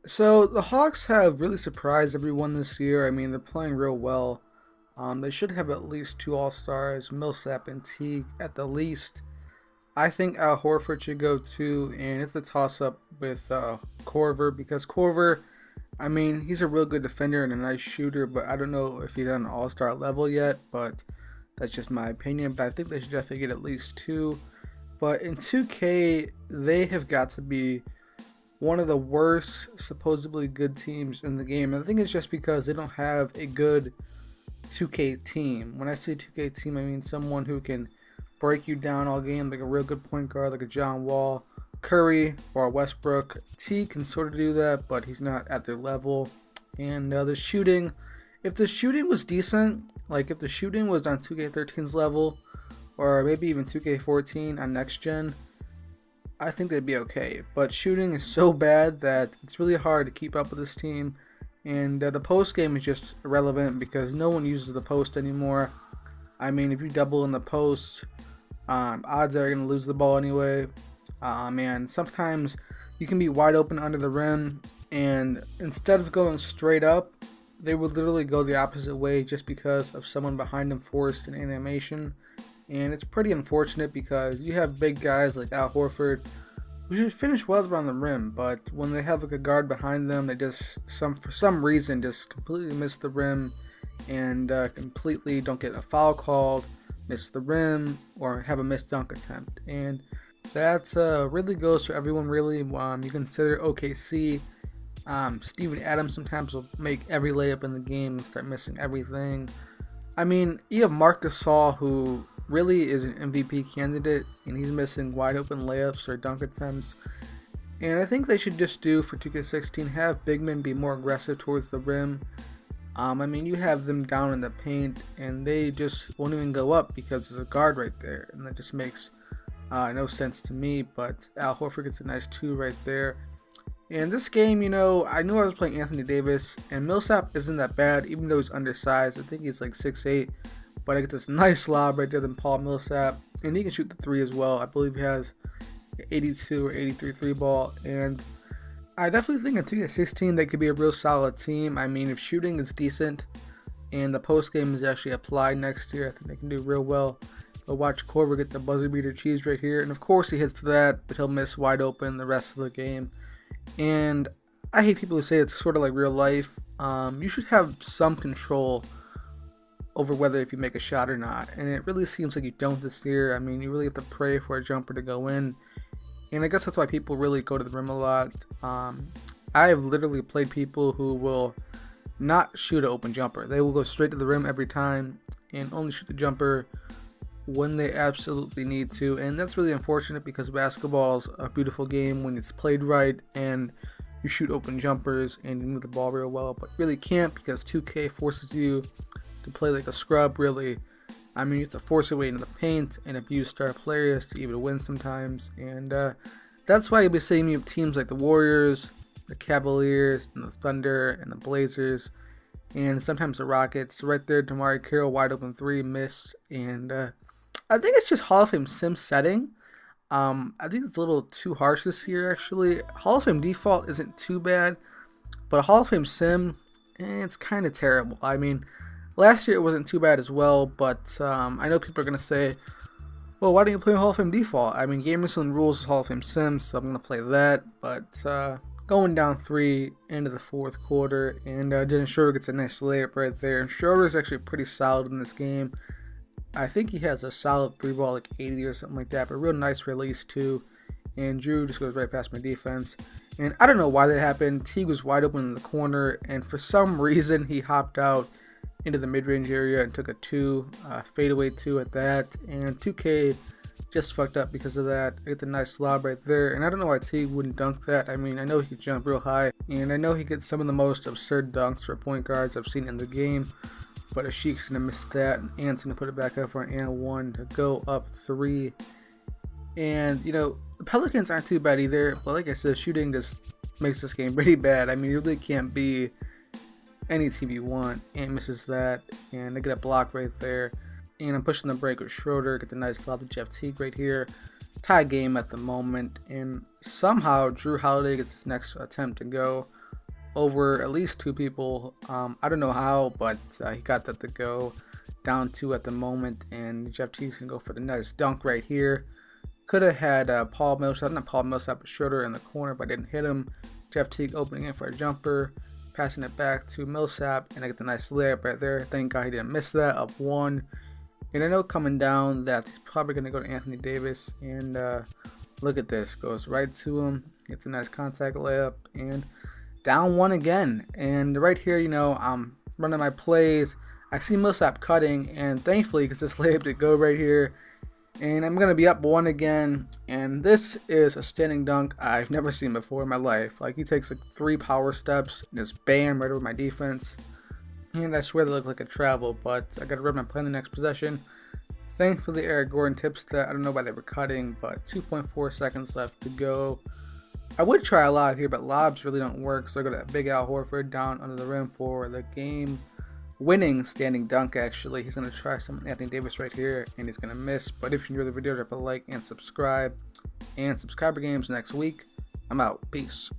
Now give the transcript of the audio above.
So the Hawks have really surprised everyone this year. I mean, they're playing real well. They should have at least two All-Stars, Millsap and Teague at the least. I think Al Horford should go too, and it's a toss-up with Korver because Korver, I mean, he's a real good defender and a nice shooter, but I don't know if he's on an All-Star level yet. But that's just my opinion. But I think they should definitely get at least two. But in 2K, they have got to be one of the worst supposedly good teams in the game. And I think it's just because they don't have a good 2K team. When I say 2K team, I mean someone who can break you down all game, like a real good point guard, like a John Wall, Curry, or Westbrook. T can sort of do that, but he's not at their level. And the shooting, if the shooting was decent, like if the shooting was on 2K13's level, or maybe even 2K14 on next gen, I think they'd be okay. But shooting is so bad that it's really hard to keep up with this team. And the post game is just irrelevant because no one uses the post anymore. I mean, if you double in the post, odds are you're going to lose the ball anyway. And sometimes you can be wide open under the rim, and instead of going straight up, they would literally go the opposite way just because of someone behind them forced an animation. And it's pretty unfortunate because you have big guys like Al Horford who should finish well around the rim, but when they have like a guard behind them, they just for some reason just completely miss the rim and completely don't get a foul called, miss the rim, or have a missed dunk attempt. And that really goes for everyone. Really, you consider OKC. Steven Adams sometimes will make every layup in the game and start missing everything. I mean, you have Marc Gasol, who really is an MVP candidate, and he's missing wide open layups or dunk attempts. And I think they should just do for 2K16, have big men be more aggressive towards the rim. I mean, you have them down in the paint, and they just won't even go up because there's a guard right there, and that just makes no sense to me. But Al Horford gets a nice 2 right there. And this game, I knew I was playing Anthony Davis, and Millsap isn't that bad, even though he's undersized. I think he's like 6'8", but I get this nice lob right there than Paul Millsap, and he can shoot the 3 as well. I believe he has 82 or 83 3 ball, and I definitely think in 2K16 they could be a real solid team. I mean, if shooting is decent and the post game is actually applied next year, I think they can do real well. But watch Korver get the buzzer beater cheese right here, and of course he hits to that, but he'll miss wide open the rest of the game. And I hate people who say it's sort of like real life. You should have some control over whether if you make a shot or not, and it really seems like you don't this year. I mean, you really have to pray for a jumper to go in, and I guess that's why people really go to the rim a lot. I have literally played people who will not shoot an open jumper. They will go straight to the rim every time and only shoot the jumper when they absolutely need to, and that's really unfortunate because basketball is a beautiful game when it's played right and you shoot open jumpers and you move the ball real well, but really can't because 2K forces you to play like a scrub, really. I mean, you have to force your way into the paint and abuse star players to even win sometimes, and that's why you'll be seeing me with teams like the Warriors, the Cavaliers, and the Thunder, and the Blazers, and sometimes the Rockets. Right there, Damari Carroll, wide open 3, missed, and I think it's just Hall of Fame sim setting. I think it's a little too harsh this year, actually. Hall of Fame default isn't too bad, but Hall of Fame sim, it's kind of terrible. I mean, last year it wasn't too bad as well, but I know people are going to say, well, why don't you play Hall of Fame default? I mean, Gamerson rules is Hall of Fame sim, so I'm going to play that, but going down 3 into the fourth quarter, and Dennis Schroeder gets a nice layup right there, and Schroeder is actually pretty solid in this game. I think he has a solid 3 ball, like 80 or something like that, but a real nice release too. And Drew just goes right past my defense. And I don't know why that happened. Teague was wide open in the corner, and for some reason he hopped out into the mid-range area and took a 2, fadeaway 2 at that. And 2K just fucked up because of that. I get the nice lob right there, and I don't know why Teague wouldn't dunk that. I mean, I know he could jump real high, and I know he gets some of the most absurd dunks for point guards I've seen in the game. But Ashik's going to miss that, and Ant's going to put it back up for an and 1 to go up 3. And, the Pelicans aren't too bad either, but like I said, shooting just makes this game pretty bad. I mean, you really can't be any team you want. Ant misses that, and they get a block right there. And I'm pushing the break with Schroeder, get the nice lob to Jeff Teague right here. Tie game at the moment, and somehow Drew Holiday gets his next attempt to go. over at least 2 people. I don't know how, but he got that to go. Down 2 at the moment, and Jeff Teague's gonna go for the nice dunk right here. Could have had Paul Millsap, not Paul Millsap, but Schroeder in the corner, but didn't hit him. Jeff Teague opening in for a jumper, passing it back to Millsap, and I get the nice layup right there. Thank God he didn't miss that, up 1. And I know coming down that he's probably going to go to Anthony Davis, and look at this, goes right to him, gets a nice contact layup, and down 1 again. And right here, you know, I'm running my plays. I see Millsap cutting, and thankfully, because this layup to go right here, and I'm going to be up 1 again, and this is a standing dunk I've never seen before in my life. Like, he takes like 3 power steps, and just bam, right over my defense, and I swear they look like a travel, but I got to run my play in the next possession. Thankfully, Eric Gordon tips that. I don't know why they were cutting, but 2.4 seconds left to go. I would try a lob here, but lobs really don't work, so I go to Big Al Horford down under the rim for the game winning standing dunk. Actually, he's going to try some Anthony Davis right here, and he's going to miss. But if you enjoyed the video, drop a like and subscribe. And subscriber games next week. I'm out. Peace.